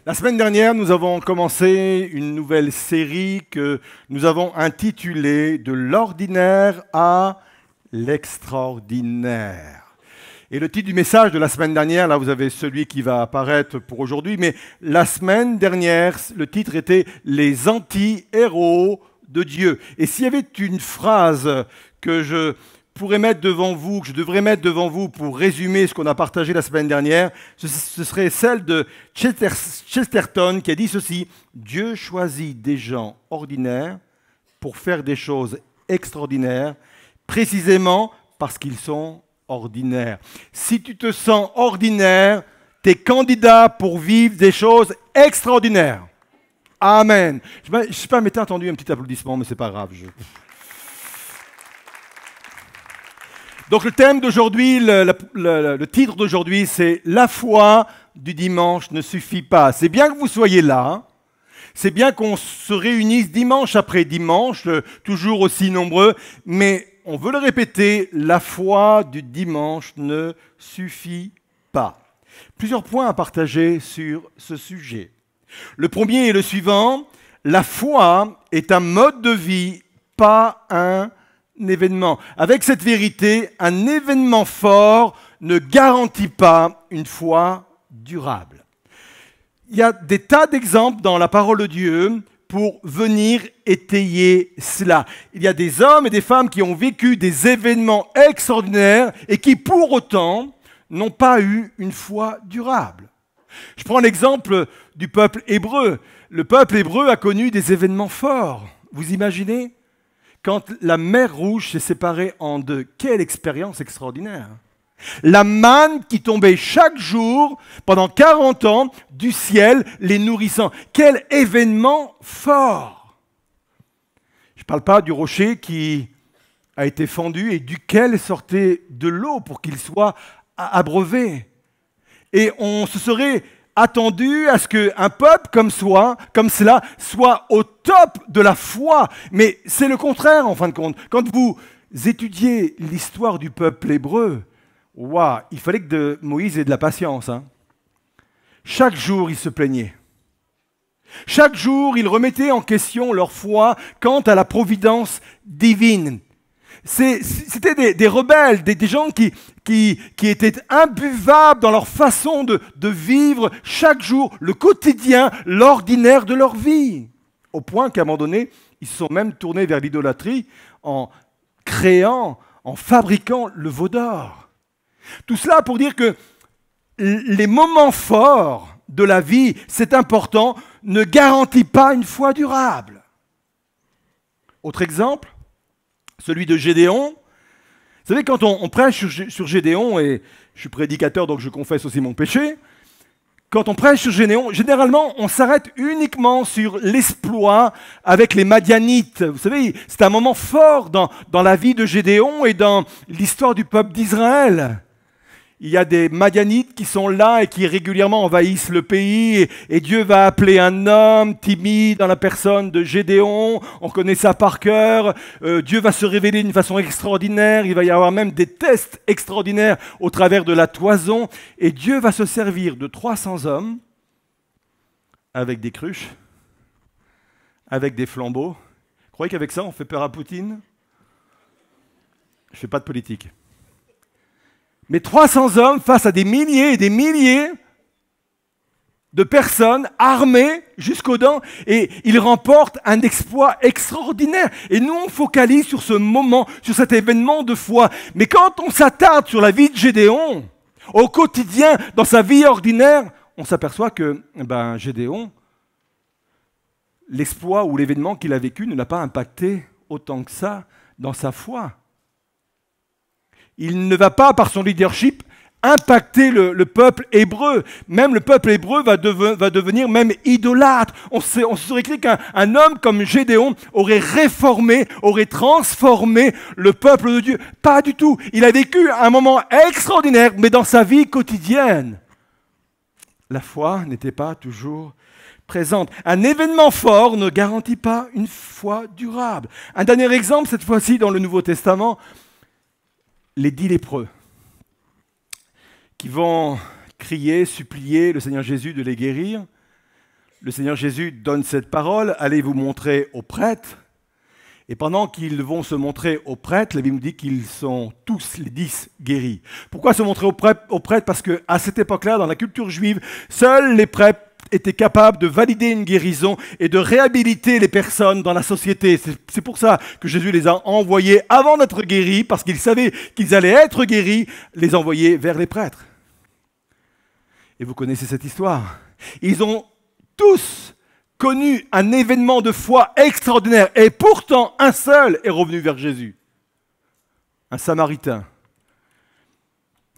La semaine dernière, nous avons commencé une nouvelle série que nous avons intitulée « De l'ordinaire à l'extraordinaire ». Et le titre du message de la semaine dernière, là vous avez celui qui va apparaître pour aujourd'hui, mais la semaine dernière, le titre était « Les anti-héros de Dieu ». Et s'il y avait une phrase que je pourrais mettre devant vous, que je devrais mettre devant vous pour résumer ce qu'on a partagé la semaine dernière, ce serait celle de Chesterton qui a dit ceci: Dieu choisit des gens ordinaires pour faire des choses extraordinaires, précisément parce qu'ils sont ordinaires. Si tu te sens ordinaire, tu es candidat pour vivre des choses extraordinaires. Amen. Je ne sais pas, m'était entendu un petit applaudissement, mais ce n'est pas grave. Donc le thème d'aujourd'hui, le titre d'aujourd'hui, c'est « La foi du dimanche ne suffit pas ». C'est bien que vous soyez là, hein. C'est bien qu'on se réunisse dimanche après dimanche, toujours aussi nombreux, mais on veut le répéter, la foi du dimanche ne suffit pas. Plusieurs points à partager sur ce sujet. Le premier est le suivant: la foi est un mode de vie, pas un événement. Avec cette vérité, un événement fort ne garantit pas une foi durable. Il y a des tas d'exemples dans la parole de Dieu pour venir étayer cela. Il y a des hommes et des femmes qui ont vécu des événements extraordinaires et qui, pour autant, n'ont pas eu une foi durable. Je prends l'exemple du peuple hébreu. Le peuple hébreu a connu des événements forts. Vous imaginez ? Quand la mer Rouge s'est séparée en deux, quelle expérience extraordinaire! La manne qui tombait chaque jour pendant 40 ans du ciel, les nourrissant. Quel événement fort! Je ne parle pas du rocher qui a été fendu et duquel sortait de l'eau pour qu'il soit abreuvé. Et on se serait attendu à ce qu'un peuple comme cela soit au top de la foi. Mais c'est le contraire en fin de compte. Quand vous étudiez l'histoire du peuple hébreu, waouh, il fallait que Moïse ait de la patience, hein. Chaque jour, ils se plaignaient. Chaque jour, ils remettaient en question leur foi quant à la providence divine. C'était des rebelles, des gens qui étaient imbuvables dans leur façon de vivre chaque jour, le quotidien, l'ordinaire de leur vie. Au point qu'à un moment donné, ils se sont même tournés vers l'idolâtrie en créant, en fabriquant le veau d'or. Tout cela pour dire que les moments forts de la vie, c'est important, ne garantit pas une foi durable. Autre exemple, celui de Gédéon. Vous savez, quand on prêche sur Gédéon, et je suis prédicateur donc je confesse aussi mon péché, quand on prêche sur Gédéon, généralement on s'arrête uniquement sur l'exploit avec les Madianites. Vous savez, c'est un moment fort dans la vie de Gédéon et dans l'histoire du peuple d'Israël. Il y a des Madianites qui sont là et qui régulièrement envahissent le pays et Dieu va appeler un homme timide dans la personne de Gédéon. On connaît ça par cœur. Dieu va se révéler d'une façon extraordinaire. Il va y avoir même des tests extraordinaires au travers de la toison. Et Dieu va se servir de 300 hommes avec des cruches, avec des flambeaux. Vous croyez qu'avec ça, on fait peur à Poutine? Je ne fais pas de politique. Mais 300 hommes face à des milliers et des milliers de personnes armées jusqu'aux dents, et ils remportent un exploit extraordinaire. Et nous, on focalise sur ce moment, sur cet événement de foi. Mais quand on s'attarde sur la vie de Gédéon, au quotidien, dans sa vie ordinaire, on s'aperçoit que Gédéon, l'exploit ou l'événement qu'il a vécu ne l'a pas impacté autant que ça dans sa foi. Il ne va pas, par son leadership, impacter le peuple hébreu. Même le peuple hébreu va devenir même idolâtre. On se serait cru qu'un homme comme Gédéon aurait réformé, aurait transformé le peuple de Dieu. Pas du tout. Il a vécu un moment extraordinaire, mais dans sa vie quotidienne, la foi n'était pas toujours présente. Un événement fort ne garantit pas une foi durable. Un dernier exemple, cette fois-ci dans le Nouveau Testament, les 10 lépreux qui vont crier, supplier le Seigneur Jésus de les guérir. le Seigneur Jésus donne cette parole, allez vous montrer aux prêtres. Et pendant qu'ils vont se montrer aux prêtres, la Bible nous dit qu'ils sont tous, les 10, guéris. Pourquoi se montrer aux prêtres? Parce qu'à cette époque-là, dans la culture juive, seuls les prêtres étaient capables de valider une guérison et de réhabiliter les personnes dans la société. C'est pour ça que Jésus les a envoyés avant d'être guéris, parce qu'il savait qu'ils allaient être guéris, les envoyer vers les prêtres. Et vous connaissez cette histoire. Ils ont tous connu un événement de foi extraordinaire, et pourtant un seul est revenu vers Jésus. Un Samaritain,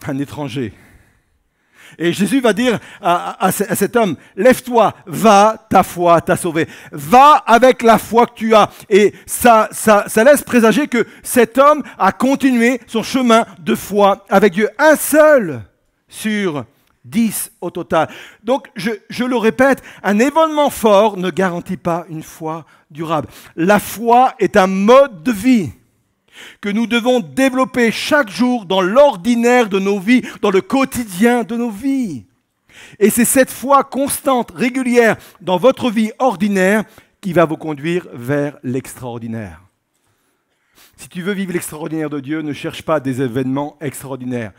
un étranger. Et Jésus va dire à cet homme, lève-toi, va, ta foi t'a sauvé. Va avec la foi que tu as. Et ça laisse présager que cet homme a continué son chemin de foi avec Dieu. Un seul sur 10 au total. Donc, je le répète, un événement fort ne garantit pas une foi durable. La foi est un mode de vie que nous devons développer chaque jour dans l'ordinaire de nos vies, dans le quotidien de nos vies. Et c'est cette foi constante, régulière, dans votre vie ordinaire qui va vous conduire vers l'extraordinaire. Si tu veux vivre l'extraordinaire de Dieu, ne cherche pas des événements extraordinaires.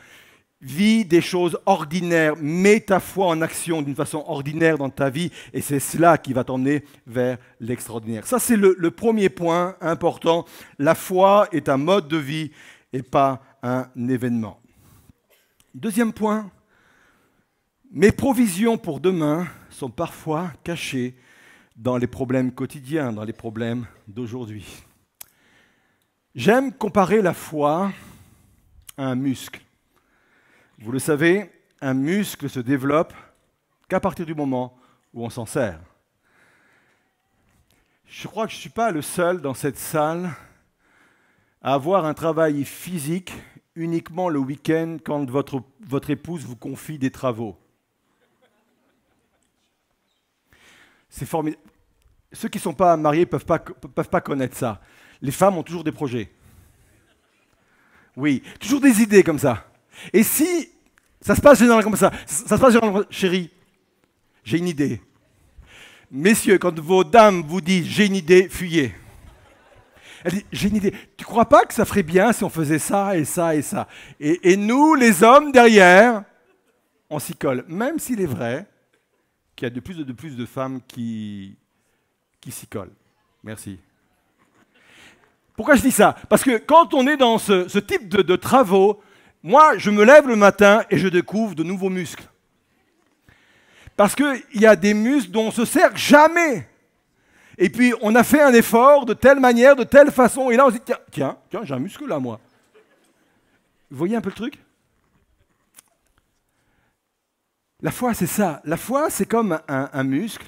Vis des choses ordinaires, mets ta foi en action d'une façon ordinaire dans ta vie, et c'est cela qui va t'emmener vers l'extraordinaire. Ça, c'est le premier point important. La foi est un mode de vie et pas un événement. Deuxième point, mes provisions pour demain sont parfois cachées dans les problèmes quotidiens, dans les problèmes d'aujourd'hui. J'aime comparer la foi à un muscle. Vous le savez, un muscle se développe qu'à partir du moment où on s'en sert. Je crois que je ne suis pas le seul dans cette salle à avoir un travail physique uniquement le week-end quand votre épouse vous confie des travaux. C'est formidable. Ceux qui ne sont pas mariés ne peuvent pas connaître ça. Les femmes ont toujours des projets. Oui, toujours des idées comme ça. Et si ça se passe généralement comme ça, ça se passe généralement, chérie, j'ai une idée. Messieurs, quand vos dames vous disent j'ai une idée, fuyez. Elle dit j'ai une idée. Tu ne crois pas que ça ferait bien si on faisait ça et ça et ça? Et nous, les hommes derrière, on s'y colle. Même s'il est vrai qu'il y a de plus de femmes qui s'y collent. Merci. Pourquoi je dis ça? Parce que quand on est dans ce type de travaux, moi, je me lève le matin et je découvre de nouveaux muscles. Parce qu'il y a des muscles dont on ne se sert jamais. Et puis, on a fait un effort de telle manière, de telle façon, et là, on se dit, tiens, j'ai un muscle là, moi. Vous voyez un peu le truc? La foi, c'est ça. La foi, c'est comme un muscle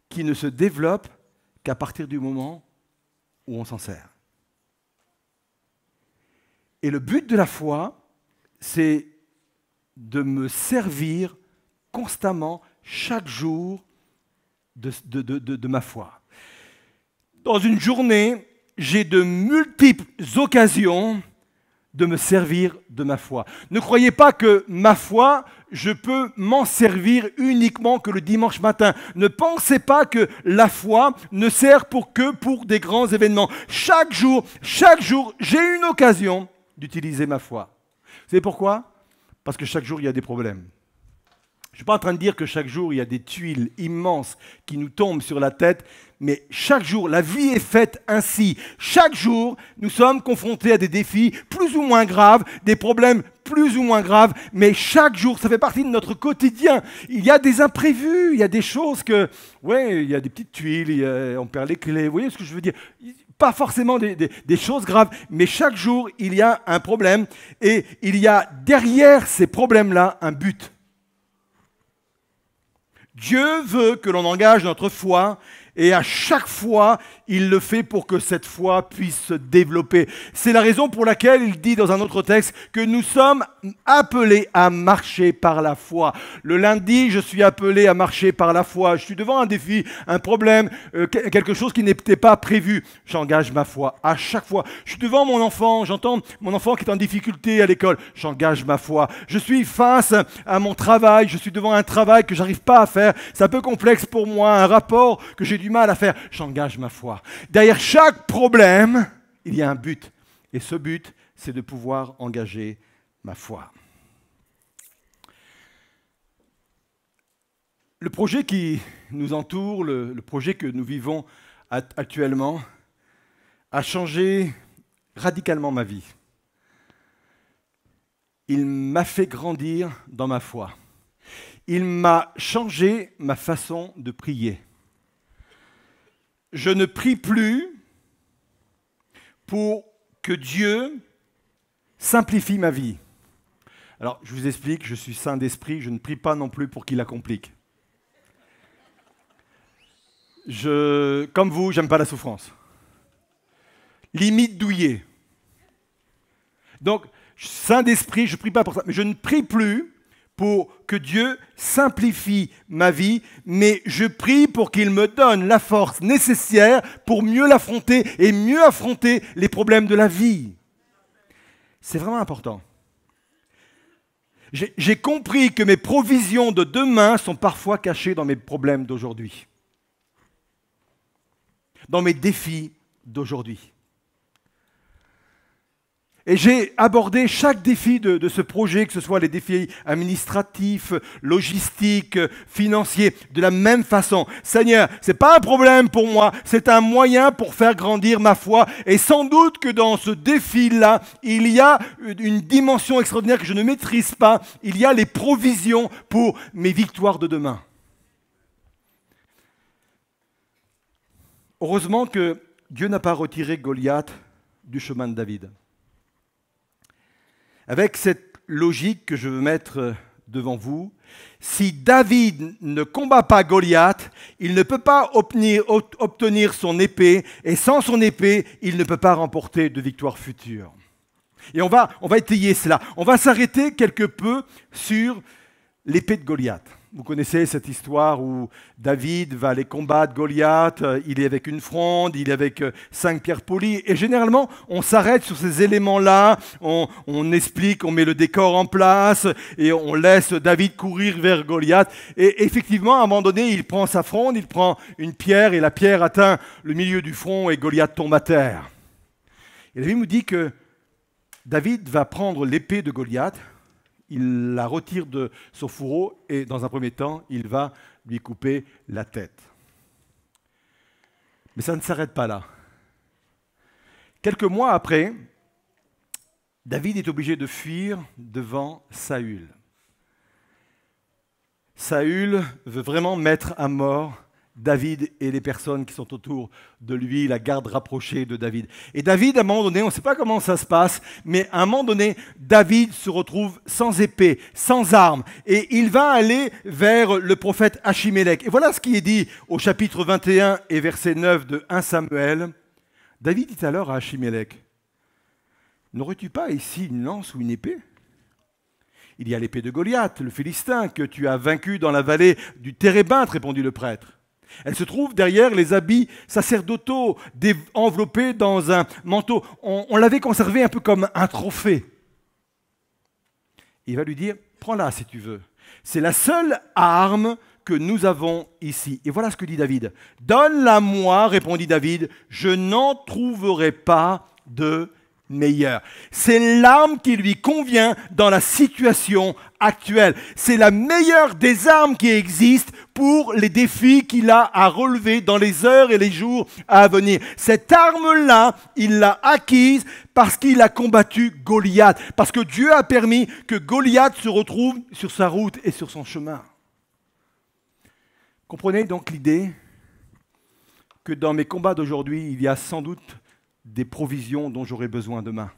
qui ne se développe qu'à partir du moment où on s'en sert. Et le but de la foi, c'est de me servir constamment, chaque jour, de ma foi. Dans une journée, j'ai de multiples occasions de me servir de ma foi. Ne croyez pas que ma foi, je peux m'en servir uniquement que le dimanche matin. Ne pensez pas que la foi ne sert que pour des grands événements. Chaque jour, j'ai une occasion d'utiliser ma foi. Vous savez pourquoi? Parce que chaque jour, il y a des problèmes. Je ne suis pas en train de dire que chaque jour, il y a des tuiles immenses qui nous tombent sur la tête, mais chaque jour, la vie est faite ainsi. Chaque jour, nous sommes confrontés à des défis plus ou moins graves, des problèmes plus ou moins graves, mais chaque jour, ça fait partie de notre quotidien. Il y a des imprévus, il y a des choses que... Oui, il y a des petites tuiles, on perd les clés, vous voyez ce que je veux dire? Pas forcément des choses graves, mais chaque jour, il y a un problème, et il y a derrière ces problèmes-là un but. Dieu veut que l'on engage notre foi Et à chaque fois, il le fait pour que cette foi puisse se développer. C'est la raison pour laquelle il dit dans un autre texte que nous sommes appelés à marcher par la foi. Le lundi, je suis appelé à marcher par la foi. Je suis devant un défi, un problème, quelque chose qui n'était pas prévu. J'engage ma foi à chaque fois. Je suis devant mon enfant, j'entends mon enfant qui est en difficulté à l'école. J'engage ma foi. Je suis face à mon travail, je suis devant un travail que j'arrive pas à faire. C'est un peu complexe pour moi, un rapport que j'ai du mal à faire. J'engage ma foi. Derrière chaque problème, il y a un but. Et ce but, c'est de pouvoir engager ma foi. Le projet qui nous entoure, le projet que nous vivons actuellement, a changé radicalement ma vie. Il m'a fait grandir dans ma foi. Il m'a changé ma façon de prier. Je ne prie plus pour que Dieu simplifie ma vie. Alors, je vous explique, je suis saint d'esprit, je ne prie pas non plus pour qu'il la complique. Comme vous, j'aime pas la souffrance. Limite douillet. Donc, saint d'esprit, je ne prie pas pour ça, mais je ne prie plus pour que Dieu simplifie ma vie, mais je prie pour qu'il me donne la force nécessaire pour mieux l'affronter et mieux affronter les problèmes de la vie. C'est vraiment important. J'ai compris que mes provisions de demain sont parfois cachées dans mes problèmes d'aujourd'hui, dans mes défis d'aujourd'hui. Et j'ai abordé chaque défi de ce projet, que ce soit les défis administratifs, logistiques, financiers, de la même façon. Seigneur, ce n'est pas un problème pour moi, c'est un moyen pour faire grandir ma foi. Et sans doute que dans ce défi-là, il y a une dimension extraordinaire que je ne maîtrise pas. Il y a les provisions pour mes victoires de demain. Heureusement que Dieu n'a pas retiré Goliath du chemin de David. Avec cette logique que je veux mettre devant vous, si David ne combat pas Goliath, il ne peut pas obtenir son épée, et sans son épée, il ne peut pas remporter de victoire future. Et on va étayer cela. On va s'arrêter quelque peu sur l'épée de Goliath. Vous connaissez cette histoire où David va aller combattre Goliath, il est avec une fronde, il est avec 5 pierres polies. Et généralement, on s'arrête sur ces éléments-là, on explique, on met le décor en place et on laisse David courir vers Goliath. Et effectivement, à un moment donné, il prend sa fronde, il prend une pierre et la pierre atteint le milieu du front et Goliath tombe à terre. Et la Bible nous dit que David va prendre l'épée de Goliath, il la retire de son fourreau et dans un premier temps, il va lui couper la tête. Mais ça ne s'arrête pas là. Quelques mois après, David est obligé de fuir devant Saül. Saül veut vraiment mettre à mort David et les personnes qui sont autour de lui, la garde rapprochée de David. Et David, à un moment donné, on ne sait pas comment ça se passe, mais à un moment donné, David se retrouve sans épée, sans arme, et il va aller vers le prophète Achimélec. Et voilà ce qui est dit au chapitre 21 et verset 9 de 1 Samuel. David dit alors à Achimélec, « N'aurais-tu pas ici une lance ou une épée ? Il y a l'épée de Goliath, le Philistin, que tu as vaincu dans la vallée du Térébinthe, répondit le prêtre. Elle se trouve derrière les habits sacerdotaux, enveloppés dans un manteau. On l'avait conservé un peu comme un trophée. Il va lui dire, prends-la si tu veux. C'est la seule arme que nous avons ici. Et voilà ce que dit David. Donne-la-moi, répondit David, je n'en trouverai pas de meilleure. C'est l'arme qui lui convient dans la situation actuelle. C'est la meilleure des armes qui existent pour les défis qu'il a à relever dans les heures et les jours à venir. Cette arme-là, il l'a acquise parce qu'il a combattu Goliath, parce que Dieu a permis que Goliath se retrouve sur sa route et sur son chemin. Comprenez donc l'idée que dans mes combats d'aujourd'hui, il y a sans doute des provisions dont j'aurai besoin demain.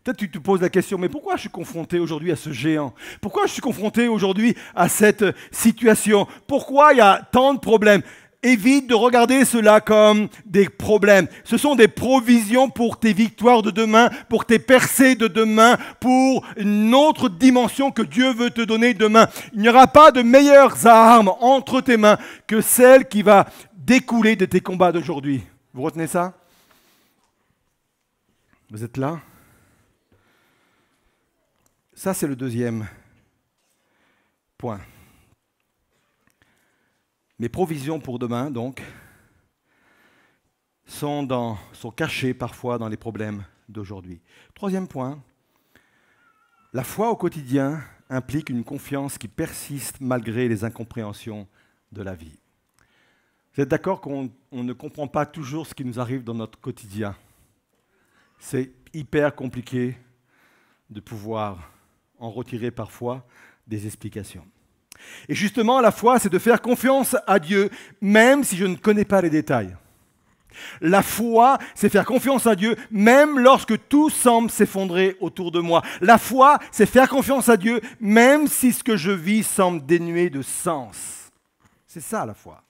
Peut-être tu te poses la question, mais pourquoi je suis confronté aujourd'hui à ce géant? Pourquoi je suis confronté aujourd'hui à cette situation? Pourquoi il y a tant de problèmes? évite de regarder cela comme des problèmes. Ce sont des provisions pour tes victoires de demain, pour tes percées de demain, pour une autre dimension que Dieu veut te donner demain. Il n'y aura pas de meilleures armes entre tes mains que celle qui va découler de tes combats d'aujourd'hui. Vous retenez ça? Vous êtes là? Ça, c'est le deuxième point. Mes provisions pour demain, donc, sont cachées parfois dans les problèmes d'aujourd'hui. Troisième point, la foi au quotidien implique une confiance qui persiste malgré les incompréhensions de la vie. Vous êtes d'accord qu'on ne comprend pas toujours ce qui nous arrive dans notre quotidien? C'est hyper compliqué de pouvoir en retirer parfois des explications. Et justement, la foi, c'est de faire confiance à Dieu, même si je ne connais pas les détails. La foi, c'est faire confiance à Dieu, même lorsque tout semble s'effondrer autour de moi. La foi, c'est faire confiance à Dieu, même si ce que je vis semble dénué de sens. C'est ça, la foi.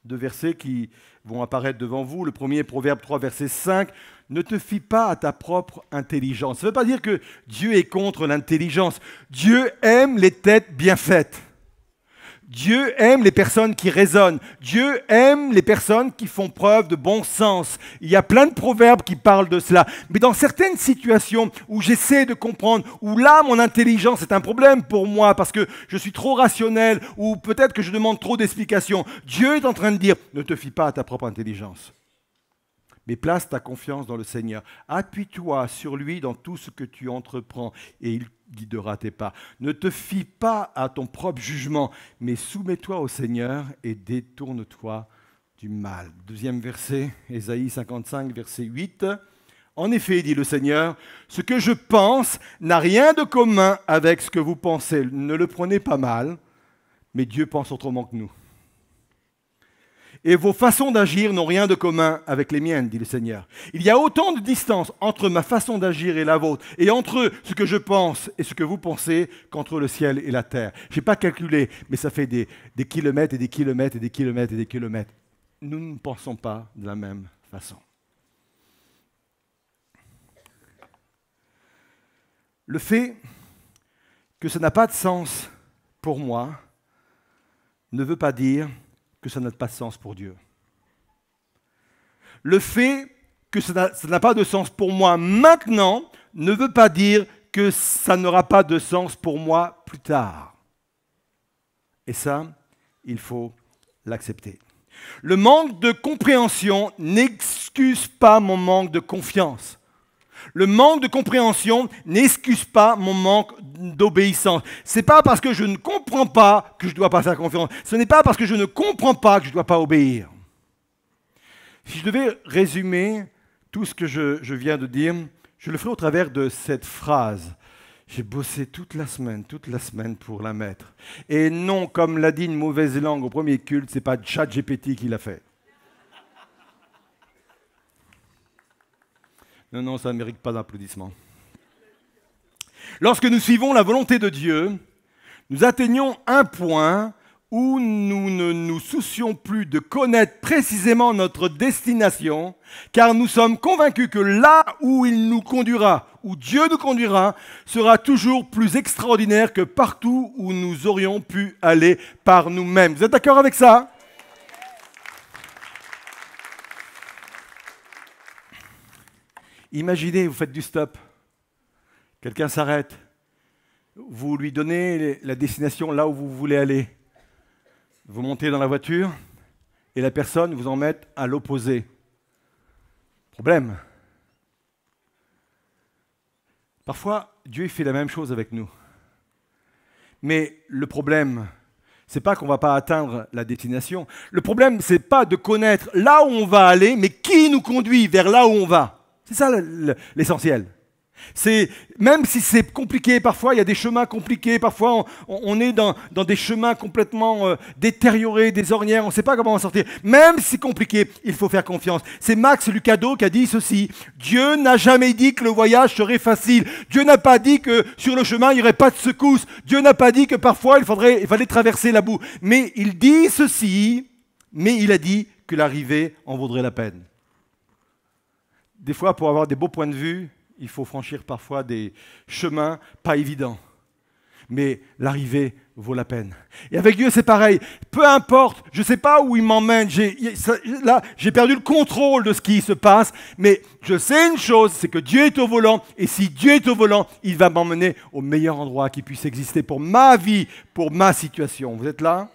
Deux versets qui vont apparaître devant vous. Le premier, Proverbe 3, verset 5. « Ne te fie pas à ta propre intelligence. » Ça ne veut pas dire que Dieu est contre l'intelligence. Dieu aime les têtes bien faites. Dieu aime les personnes qui raisonnent. Dieu aime les personnes qui font preuve de bon sens. Il y a plein de proverbes qui parlent de cela. Mais dans certaines situations où j'essaie de comprendre, où là, mon intelligence est un problème pour moi parce que je suis trop rationnel ou peut-être que je demande trop d'explications, Dieu est en train de dire, ne te fie pas à ta propre intelligence. Mais place ta confiance dans le Seigneur. Appuie-toi sur lui dans tout ce que tu entreprends et il guidera tes pas. Ne te fie pas à ton propre jugement, mais soumets-toi au Seigneur et détourne-toi du mal. Deuxième verset, Ésaïe 55, verset 8. En effet, dit le Seigneur, ce que je pense n'a rien de commun avec ce que vous pensez. Ne le prenez pas mal, mais Dieu pense autrement que nous. Et vos façons d'agir n'ont rien de commun avec les miennes, dit le Seigneur. Il y a autant de distance entre ma façon d'agir et la vôtre, et entre ce que je pense et ce que vous pensez, qu'entre le ciel et la terre. Je n'ai pas calculé, mais ça fait des kilomètres et des kilomètres et des kilomètres et des kilomètres. Nous ne pensons pas de la même façon. Le fait que ça n'a pas de sens pour moi ne veut pas dire que ça n'a pas de sens pour Dieu. Le fait que ça n'a pas de sens pour moi maintenant ne veut pas dire que ça n'aura pas de sens pour moi plus tard. Et ça, il faut l'accepter. Le manque de compréhension n'excuse pas mon manque de confiance. Le manque de compréhension n'excuse pas mon manque d'obéissance. Ce n'est pas parce que je ne comprends pas que je ne dois pas faire confiance. Ce n'est pas parce que je ne comprends pas que je ne dois pas obéir. Si je devais résumer tout ce que je viens de dire, je le ferai au travers de cette phrase. J'ai bossé toute la semaine pour la mettre. Et non, comme l'a dit une mauvaise langue au premier culte, ce n'est pas ChatGPT qui l'a fait. Non, ça ne mérite pas d'applaudissements. Lorsque nous suivons la volonté de Dieu, nous atteignons un point où nous ne nous soucions plus de connaître précisément notre destination, car nous sommes convaincus que là où il nous conduira, où Dieu nous conduira, sera toujours plus extraordinaire que partout où nous aurions pu aller par nous-mêmes. Vous êtes d'accord avec ça ? Imaginez, vous faites du stop, quelqu'un s'arrête, vous lui donnez la destination là où vous voulez aller. Vous montez dans la voiture et la personne vous en met à l'opposé. Problème. Parfois, Dieu fait la même chose avec nous. Mais le problème, ce n'est pas qu'on ne va pas atteindre la destination. Le problème, ce n'est pas de connaître là où on va aller, mais qui nous conduit vers là où on va. C'est ça l'essentiel. Même si c'est compliqué, parfois il y a des chemins compliqués, parfois on est dans des chemins complètement détériorés, des ornières, on ne sait pas comment en sortir. Même si c'est compliqué, il faut faire confiance. C'est Max Lucado qui a dit ceci: Dieu n'a jamais dit que le voyage serait facile. Dieu n'a pas dit que sur le chemin il n'y aurait pas de secousses. Dieu n'a pas dit que parfois il fallait traverser la boue. Mais il dit ceci: mais il a dit que l'arrivée en vaudrait la peine. Des fois, pour avoir des beaux points de vue, il faut franchir parfois des chemins pas évidents. Mais l'arrivée vaut la peine. Et avec Dieu, c'est pareil. Peu importe, je ne sais pas où il m'emmène. Là, j'ai perdu le contrôle de ce qui se passe. Mais je sais une chose, c'est que Dieu est au volant. Et si Dieu est au volant, il va m'emmener au meilleur endroit qui puisse exister pour ma vie, pour ma situation. Vous êtes là?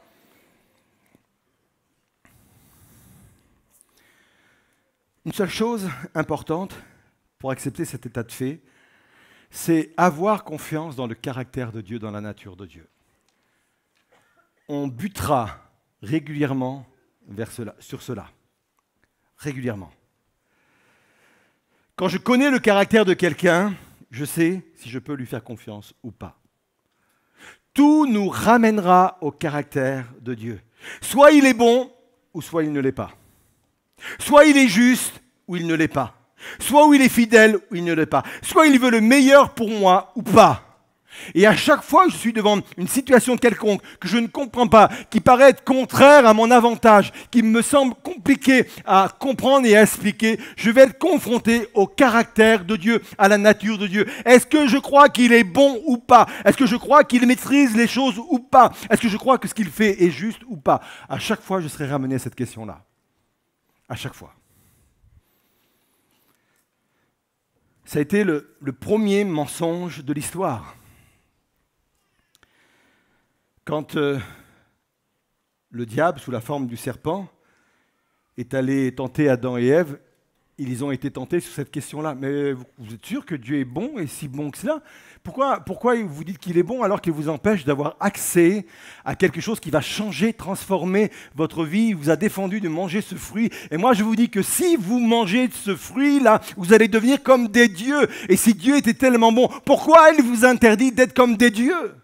Une seule chose importante pour accepter cet état de fait, c'est avoir confiance dans le caractère de Dieu, dans la nature de Dieu. On butera régulièrement sur cela. Régulièrement. Quand je connais le caractère de quelqu'un, je sais si je peux lui faire confiance ou pas. Tout nous ramènera au caractère de Dieu. Soit il est bon, ou soit il ne l'est pas. Soit il est juste, ou il ne l'est pas. Soit où il est fidèle, ou il ne l'est pas. Soit il veut le meilleur pour moi, ou pas. Et à chaque fois que je suis devant une situation quelconque que je ne comprends pas, qui paraît être contraire à mon avantage, qui me semble compliqué à comprendre et à expliquer, je vais être confronté au caractère de Dieu, à la nature de Dieu. Est-ce que je crois qu'il est bon ou pas? Est-ce que je crois qu'il maîtrise les choses ou pas? Est-ce que je crois que ce qu'il fait est juste ou pas? À chaque fois, je serai ramené à cette question-là. À chaque fois. Ça a été le premier mensonge de l'histoire. Quand le diable, sous la forme du serpent, est allé tenter Adam et Ève, ils ont été tentés sur cette question-là. Mais vous êtes sûr que Dieu est bon et si bon que cela? Pourquoi vous dites qu'il est bon alors qu'il vous empêche d'avoir accès à quelque chose qui va changer, transformer votre vie? Il vous a défendu de manger ce fruit. Et moi, je vous dis que si vous mangez de ce fruit-là, vous allez devenir comme des dieux. Et si Dieu était tellement bon, pourquoi il vous interdit d'être comme des dieux?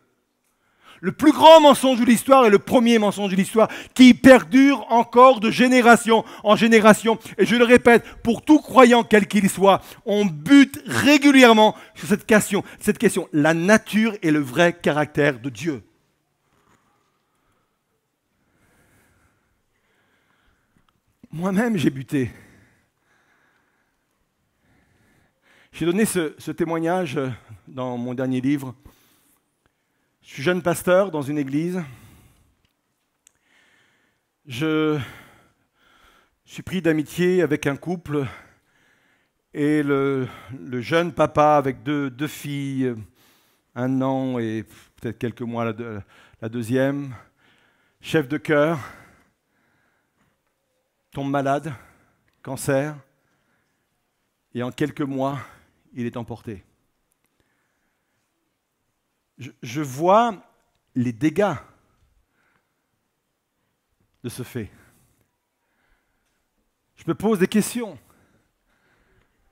Le plus grand mensonge de l'histoire est le premier mensonge de l'histoire qui perdure encore de génération en génération. Et je le répète, pour tout croyant quel qu'il soit, on bute régulièrement sur cette question, la nature et le vrai caractère de Dieu. Moi-même, j'ai buté. J'ai donné ce témoignage dans mon dernier livre. Je suis jeune pasteur dans une église. Je suis pris d'amitié avec un couple et le jeune papa avec deux filles, 1 an et peut-être quelques mois la deuxième, chef de chœur, tombe malade, cancer, et en quelques mois, il est emporté. Je vois les dégâts de ce fait. Je me pose des questions.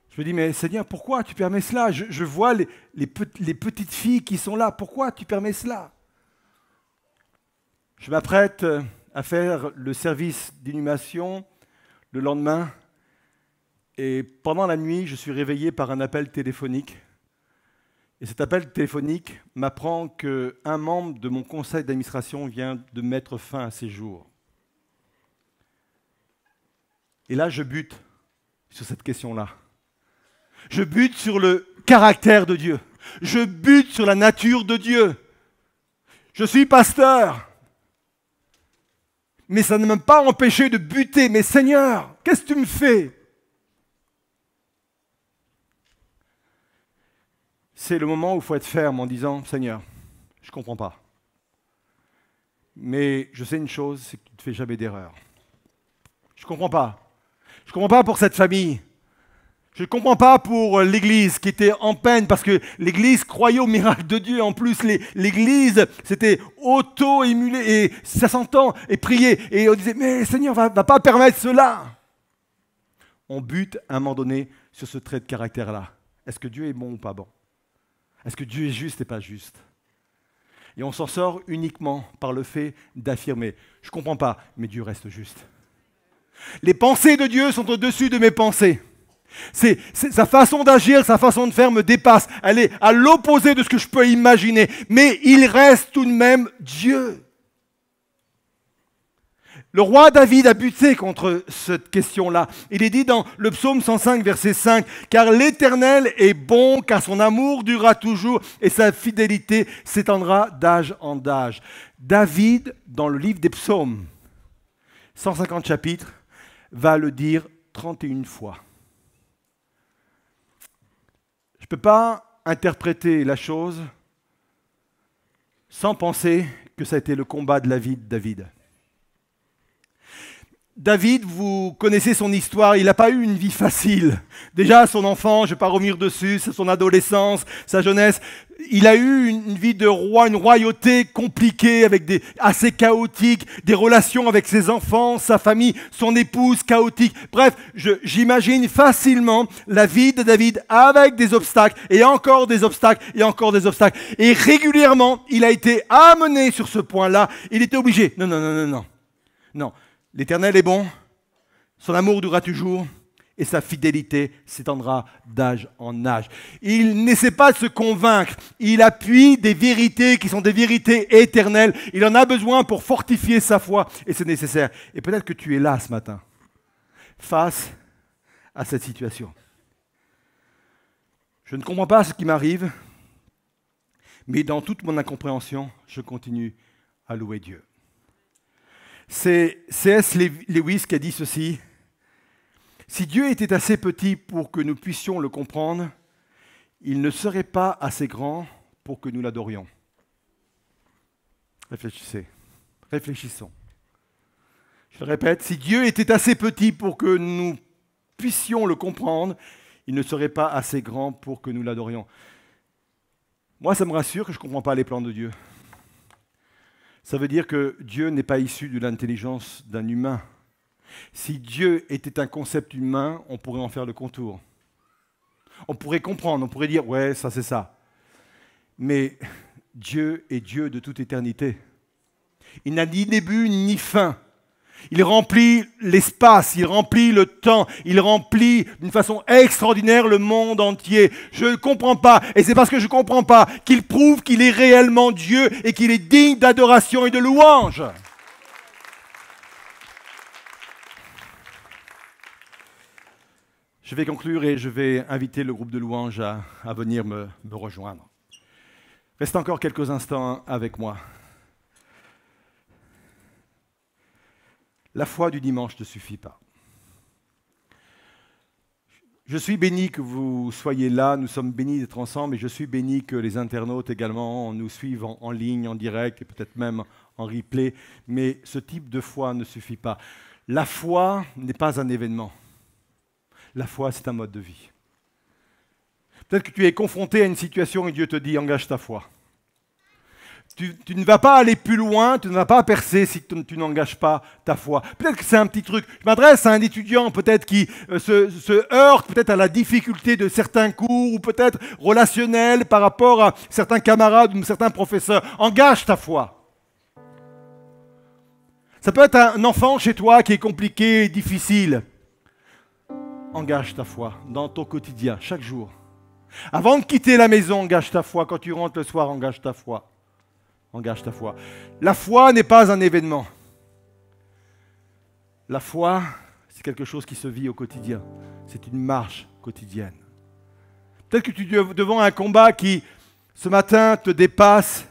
Je me dis, mais Seigneur, pourquoi tu permets cela? Je vois les petites filles qui sont là. Pourquoi tu permets cela? Je m'apprête à faire le service d'inhumation le lendemain. Et pendant la nuit, je suis réveillé par un appel téléphonique. Et cet appel téléphonique m'apprend qu'un membre de mon conseil d'administration vient de mettre fin à ses jours. Et là, je bute sur cette question-là. Je bute sur le caractère de Dieu. Je bute sur la nature de Dieu. Je suis pasteur. Mais ça ne m'a pas empêché de buter. Mais Seigneur, qu'est-ce que tu me fais? C'est le moment où il faut être ferme en disant « Seigneur, je ne comprends pas. Mais je sais une chose, c'est que tu ne fais jamais d'erreur. Je ne comprends pas. Je ne comprends pas pour cette famille. Je ne comprends pas pour l'Église qui était en peine parce que l'Église croyait au miracle de Dieu. En plus, l'Église s'était auto-émulée et ça s'entend et priait. Et on disait « Mais Seigneur, va pas permettre cela. » On bute à un moment donné sur ce trait de caractère-là. Est-ce que Dieu est bon ou pas bon? Est-ce que Dieu est juste et pas juste? Et on s'en sort uniquement par le fait d'affirmer « Je ne comprends pas, mais Dieu reste juste. » Les pensées de Dieu sont au-dessus de mes pensées. C'est sa façon d'agir, sa façon de faire me dépasse. Elle est à l'opposé de ce que je peux imaginer. Mais il reste tout de même Dieu. Le roi David a buté contre cette question-là. Il est dit dans le psaume 105, verset 5, « Car l'Éternel est bon, car son amour durera toujours, et sa fidélité s'étendra d'âge en âge. » David, dans le livre des psaumes, 150 chapitres, va le dire 31 fois. Je ne peux pas interpréter la chose sans penser que ça a été le combat de la vie de David. David, vous connaissez son histoire, il n'a pas eu une vie facile. Déjà, son enfant, je ne vais pas revenir dessus, son adolescence, sa jeunesse, il a eu une vie de roi, une royauté compliquée, assez chaotique, des relations avec ses enfants, sa famille, son épouse chaotique. Bref, j'imagine facilement la vie de David avec des obstacles, et encore des obstacles, et encore des obstacles. Et régulièrement, il a été amené sur ce point-là, il était obligé. Non. L'Éternel est bon, son amour durera toujours et sa fidélité s'étendra d'âge en âge. Il n'essaie pas de se convaincre, il appuie des vérités qui sont des vérités éternelles. Il en a besoin pour fortifier sa foi et c'est nécessaire. Et peut-être que tu es là ce matin, face à cette situation. Je ne comprends pas ce qui m'arrive, mais dans toute mon incompréhension, je continue à louer Dieu. C'est C.S. Lewis qui a dit ceci. Si Dieu était assez petit pour que nous puissions le comprendre, il ne serait pas assez grand pour que nous l'adorions. Réfléchissons. Je le répète, si Dieu était assez petit pour que nous puissions le comprendre, il ne serait pas assez grand pour que nous l'adorions. Moi, ça me rassure que je ne comprends pas les plans de Dieu. Ça veut dire que Dieu n'est pas issu de l'intelligence d'un humain. Si Dieu était un concept humain, on pourrait en faire le contour. On pourrait comprendre, on pourrait dire, ouais, ça c'est ça. Mais Dieu est Dieu de toute éternité. Il n'a ni début ni fin. Il remplit l'espace, il remplit le temps, il remplit d'une façon extraordinaire le monde entier. Je ne comprends pas, et c'est parce que je ne comprends pas qu'il prouve qu'il est réellement Dieu et qu'il est digne d'adoration et de louange. Je vais conclure et je vais inviter le groupe de louange à venir me rejoindre. Reste encore quelques instants avec moi. La foi du dimanche ne suffit pas. Je suis béni que vous soyez là, nous sommes bénis d'être ensemble et je suis béni que les internautes également nous suivent en ligne, en direct et peut-être même en replay, mais ce type de foi ne suffit pas. La foi n'est pas un événement. La foi, c'est un mode de vie. Peut-être que tu es confronté à une situation et Dieu te dit « engage ta foi ». Tu ne vas pas aller plus loin, tu ne vas pas percer si tu n'engages pas ta foi. Peut-être que c'est un petit truc. Je m'adresse à un étudiant peut-être qui se heurte peut-être à la difficulté de certains cours ou peut-être relationnel par rapport à certains camarades ou certains professeurs. Engage ta foi. Ça peut être un enfant chez toi qui est compliqué et difficile. Engage ta foi dans ton quotidien, chaque jour. Avant de quitter la maison, engage ta foi. Quand tu rentres le soir, engage ta foi. Engage ta foi. La foi n'est pas un événement. La foi, c'est quelque chose qui se vit au quotidien. C'est une marche quotidienne. Peut-être que tu es devant un combat qui, ce matin, te dépasse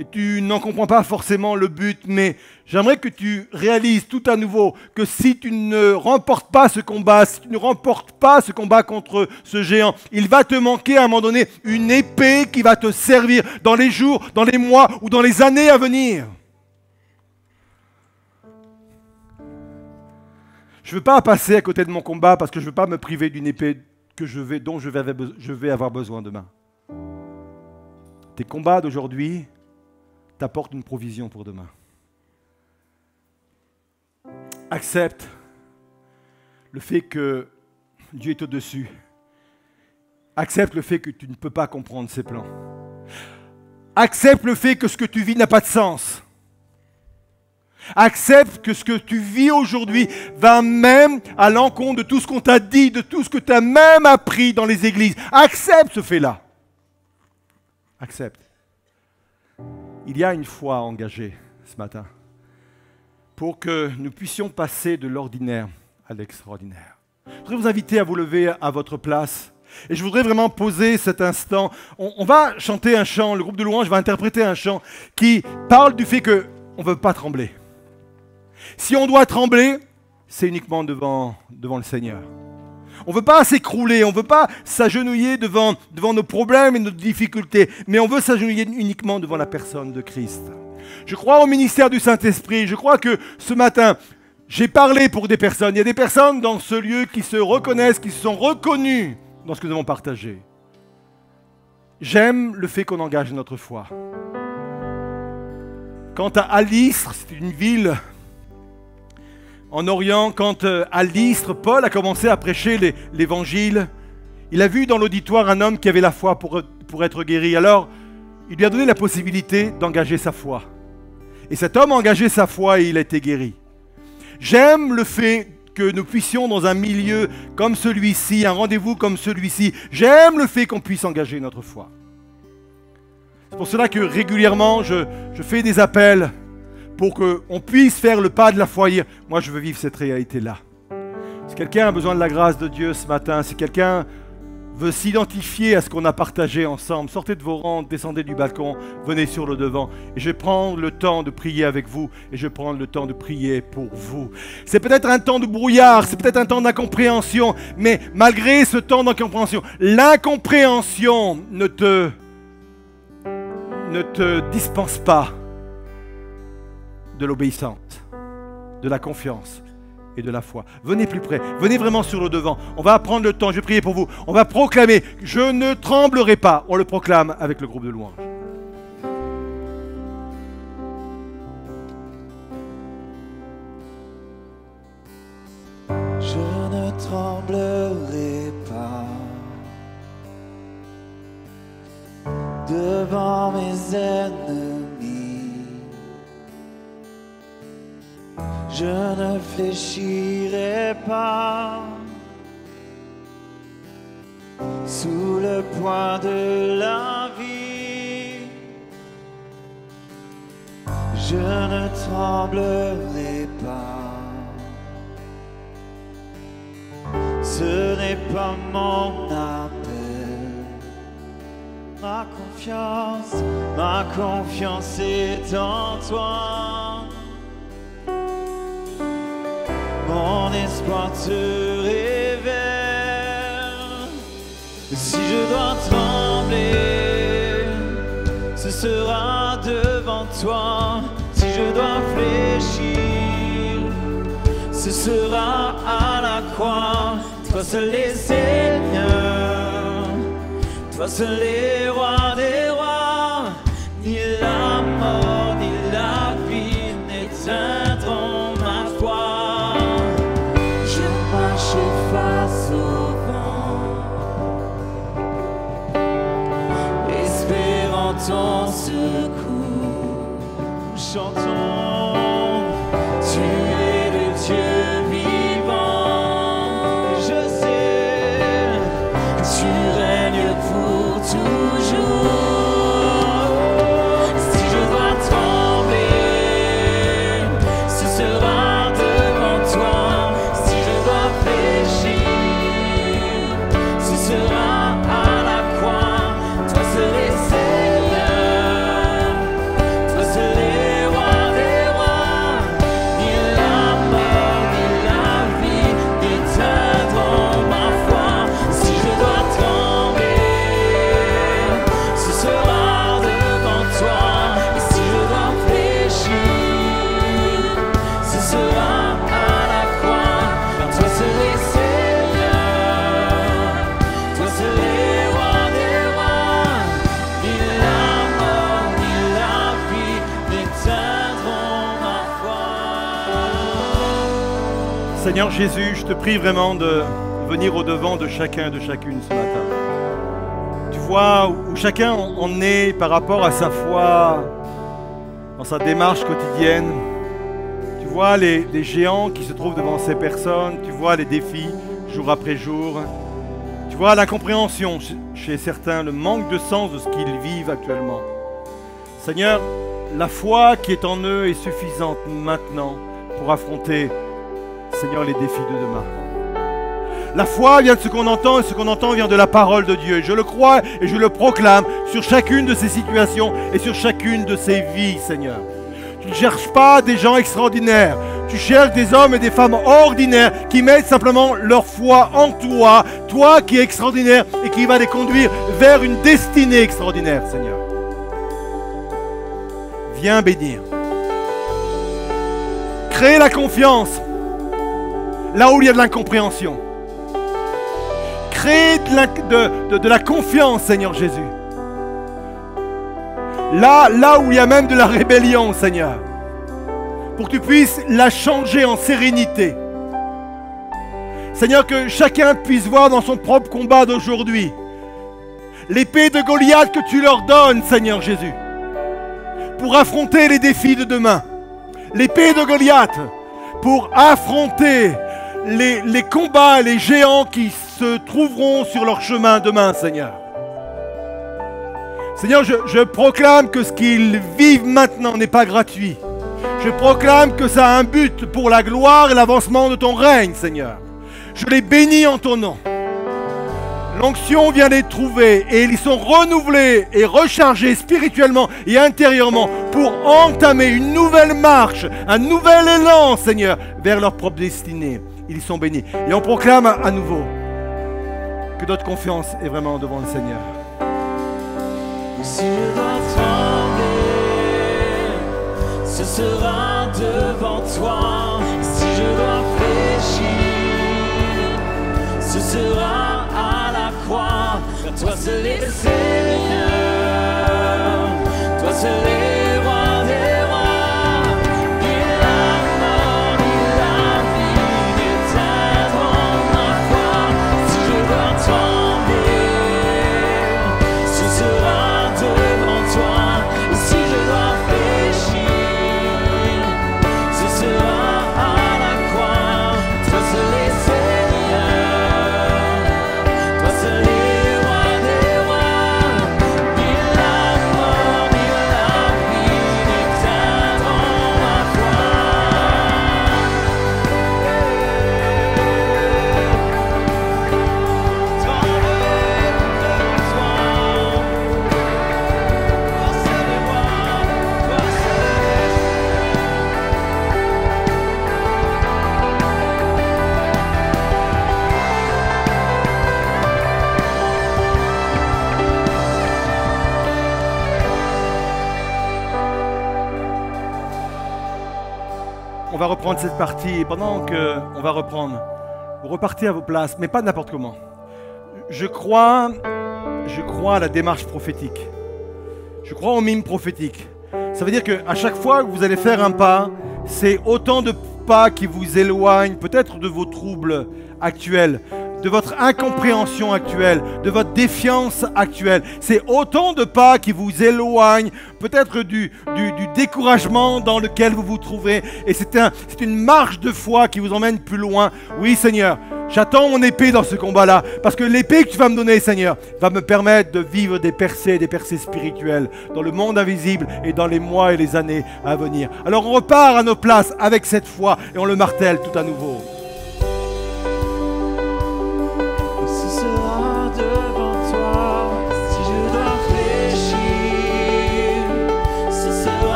et tu n'en comprends pas forcément le but, mais j'aimerais que tu réalises tout à nouveau que si tu ne remportes pas ce combat, si tu ne remportes pas ce combat contre ce géant, il va te manquer à un moment donné une épée qui va te servir dans les jours, dans les mois ou dans les années à venir. Je ne veux pas passer à côté de mon combat parce que je ne veux pas me priver d'une épée dont je vais avoir besoin demain. Tes combats d'aujourd'hui t'apportent une provision pour demain. Accepte le fait que Dieu est au-dessus. Accepte le fait que tu ne peux pas comprendre ses plans. Accepte le fait que ce que tu vis n'a pas de sens. Accepte que ce que tu vis aujourd'hui va même à l'encontre de tout ce qu'on t'a dit, de tout ce que tu as même appris dans les églises. Accepte ce fait-là. Accepte. Il y a une foi engagée ce matin. pour que nous puissions passer de l'ordinaire à l'extraordinaire. Je voudrais vous inviter à vous lever à votre place. Et je voudrais vraiment poser cet instant. On va chanter un chant, le groupe de louanges va interpréter un chant qui parle du fait qu'on ne veut pas trembler. Si on doit trembler, c'est uniquement devant le Seigneur. On ne veut pas s'écrouler, on ne veut pas s'agenouiller devant nos problèmes et nos difficultés, mais on veut s'agenouiller uniquement devant la personne de Christ. Je crois au ministère du Saint-Esprit. Je crois que ce matin, j'ai parlé pour des personnes. Il y a des personnes dans ce lieu qui se reconnaissent, qui se sont reconnues dans ce que nous avons partagé. J'aime le fait qu'on engage notre foi. Quant à Lystre, c'est une ville en Orient, quand à Lystre, Paul a commencé à prêcher l'évangile, il a vu dans l'auditoire un homme qui avait la foi pour être guéri. Alors, il lui a donné la possibilité d'engager sa foi. Et cet homme a engagé sa foi et il a été guéri. J'aime le fait que nous puissions dans un milieu comme celui-ci, un rendez-vous comme celui-ci, j'aime le fait qu'on puisse engager notre foi. C'est pour cela que régulièrement, je fais des appels pour qu'on puisse faire le pas de la foi. Moi, je veux vivre cette réalité-là. Si quelqu'un a besoin de la grâce de Dieu ce matin, si quelqu'un veut s'identifier à ce qu'on a partagé ensemble, sortez de vos rangs, descendez du balcon, venez sur le devant. Et je vais prendre le temps de prier avec vous et je vais prendre le temps de prier pour vous. C'est peut-être un temps de brouillard, c'est peut-être un temps d'incompréhension, mais malgré ce temps d'incompréhension, l'incompréhension ne te dispense pas de l'obéissance, de la confiance et de la foi. Venez plus près, venez vraiment sur le devant. On va prendre le temps, je vais prier pour vous. On va proclamer, je ne tremblerai pas. On le proclame avec le groupe de louanges. Je ne tremblerai pas devant mes ennemis. Je ne fléchirai pas sous le poids de la vie. Je ne tremblerai pas. Ce n'est pas mon appel. Ma confiance est en toi. Mon espoir te révèle. Si je dois trembler, ce sera devant toi. Si je dois fléchir, ce sera à la croix. Toi seul est Seigneur, toi seul est roi des rois. Ni la mort, ni la vie n'éteindront ma foi. Face au vent, espérant ton secours, chantons, tu es le Dieu vivant. Je sais, tu règnes pour toujours. Si je dois trembler, ce sera devant toi. Ce sera à la croix. Toi seul est Seigneur, toi seul est roi des rois. Ni la mort ni la vie n'éteindront ma foi. Si je dois trembler, ce sera devant toi. Et si je dois fléchir, ce sera à la croix. Toi seul est Seigneur, toi seul est roi des rois. Ni la mort ni la vie n'éteindront ma foi. Seigneur Jésus, je te prie vraiment de venir au devant de chacun, de chacune ce matin. Tu vois où chacun en est par rapport à sa foi, dans sa démarche quotidienne. Tu vois les géants qui se trouvent devant ces personnes, tu vois les défis jour après jour. Tu vois l'incompréhension chez certains, le manque de sens de ce qu'ils vivent actuellement. Seigneur, la foi qui est en eux est suffisante maintenant pour affronter, Seigneur, les défis de demain. La foi vient de ce qu'on entend, et ce qu'on entend vient de la parole de Dieu. Je le crois et je le proclame sur chacune de ces situations et sur chacune de ces vies, Seigneur. Tu ne cherches pas des gens extraordinaires. Tu cherches des hommes et des femmes ordinaires qui mettent simplement leur foi en toi, toi qui es extraordinaire et qui va les conduire vers une destinée extraordinaire, Seigneur. Viens bénir. Crée la confiance là où il y a de l'incompréhension. Crée de la confiance, Seigneur Jésus. Là où il y a même de la rébellion, Seigneur. Pour que tu puisses la changer en sérénité. Seigneur, que chacun puisse voir dans son propre combat d'aujourd'hui l'épée de Goliath que tu leur donnes, Seigneur Jésus, pour affronter les défis de demain. L'épée de Goliath pour affronter les combats, les géants qui se trouveront sur leur chemin demain, Seigneur. Seigneur, je proclame que ce qu'ils vivent maintenant n'est pas gratuit. Je proclame que ça a un but pour la gloire et l'avancement de ton règne, Seigneur. Je les bénis en ton nom. L'onction vient les trouver et ils sont renouvelés et rechargés spirituellement et intérieurement pour entamer une nouvelle marche, un nouvel élan, Seigneur, vers leur propre destinée. Ils sont bénis. Et on proclame à nouveau que notre confiance est vraiment devant le Seigneur. Si je dois trembler, ce sera devant toi. Si je dois fléchir, ce sera à la croix. Car toi seul est le Seigneur, toi seul est roi des rois. Ni la mort, ni la vie n'éteindront ma foi. Si je dois trembler, ce sera devant toi. Et si je dois fléchir, ce sera à la croix. Toi seul est Seigneur, toi seul est roi des rois. Ni la mort, ni la vie n'éteindront ma foi. Trembler devant toi. Toi seul est roi, toi seul est On va reprendre cette partie et pendant qu'on va reprendre, vous repartez à vos places, mais pas n'importe comment. Je crois à la démarche prophétique. Je crois au mime prophétique. Ça veut dire qu'à chaque fois que vous allez faire un pas, c'est autant de pas qui vous éloignent peut-être de vos troubles actuels, de votre incompréhension actuelle, de votre défiance actuelle. C'est autant de pas qui vous éloignent peut-être du découragement dans lequel vous vous trouvez. Et c'est une marche de foi qui vous emmène plus loin. Oui, Seigneur, j'attends mon épée dans ce combat-là, parce que l'épée que tu vas me donner, Seigneur, va me permettre de vivre des percées spirituelles dans le monde invisible et dans les mois et les années à venir. Alors on repart à nos places avec cette foi et on le martèle tout à nouveau.